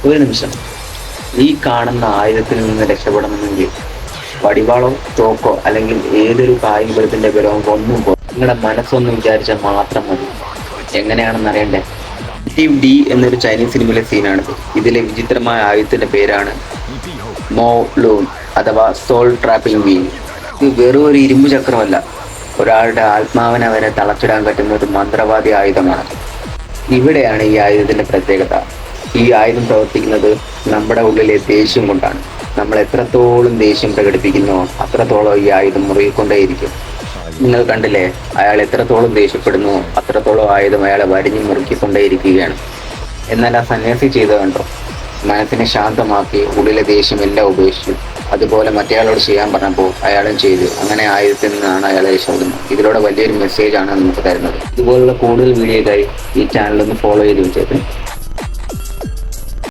ഒരു നിമിഷം, ഈ കാണുന്ന ആയുധത്തിൽ നിന്ന് രക്ഷപ്പെടണമെങ്കിൽ വടിവാളോ തോക്കോ അല്ലെങ്കിൽ ഏതൊരു കായികത്തിന്റെ ബലവും ഒന്നും നിങ്ങളുടെ മനസ്സൊന്ന് വിചാരിച്ചാൽ മാത്രം മതി. എങ്ങനെയാണെന്ന് അറിയണ്ടേ? ടീം ഡി എന്നൊരു ചൈനീസ് സിനിമയിലെ സീനാണിത്. ഇതിലെ വിചിത്രമായ ആയുധത്തിന്റെ പേരാണ് മോ ലൂൺ അഥവാ സോൾ ട്രാപ്പിംഗ് വീൽ. ഇത് വെറും ഒരു ഇരുമ്പ് ചക്രമല്ല, ഒരാളുടെ ആത്മാവിനെ വരെ തളച്ചിടാൻ പറ്റുന്ന ഒരു മന്ത്രവാദി ആയുധമാണ്. ഇവിടെയാണ് ഈ ആയുധത്തിന്റെ പ്രത്യേകത. ഈ ആയുധം പ്രവർത്തിക്കുന്നത് നമ്മുടെ ഉള്ളിലെ ദേഷ്യം കൊണ്ടാണ്. നമ്മൾ എത്രത്തോളം ദേഷ്യം പ്രകടിപ്പിക്കുന്നോ അത്രത്തോളം ഈ ആയുധം മുറുകിക്കൊണ്ടേയിരിക്കും. നിങ്ങൾ കണ്ടില്ലേ, അയാൾ എത്രത്തോളം ദേഷ്യപ്പെടുന്നു അത്രത്തോളം ആയുധം അയാളെ വരിഞ്ഞു മുറുക്കിക്കൊണ്ടേയിരിക്കുകയാണ്. എന്നാൽ ആ സന്യാസി ചെയ്ത കണ്ടോ, മനസ്സിനെ ശാന്തമാക്കി ഉള്ളിലെ ദേഷ്യം എല്ലാം ഉപേക്ഷിച്ചു. അതുപോലെ മറ്റേയാളോട് ചെയ്യാൻ പറഞ്ഞപ്പോൾ അയാളും ചെയ്തു. അങ്ങനെ ആയുധത്തിൽ നിന്നാണ് അയാളെ രക്ഷപ്പെടുന്നത്. ഇതിലൂടെ വലിയൊരു മെസ്സേജ് ആണ് നമുക്ക് തരുന്നത്. ഇതുപോലുള്ള കൂടുതൽ വീഡിയോക്കായി ഈ ചാനൽ ഒന്ന് ഫോളോ ചെയ്ത് വെച്ചേക്കും.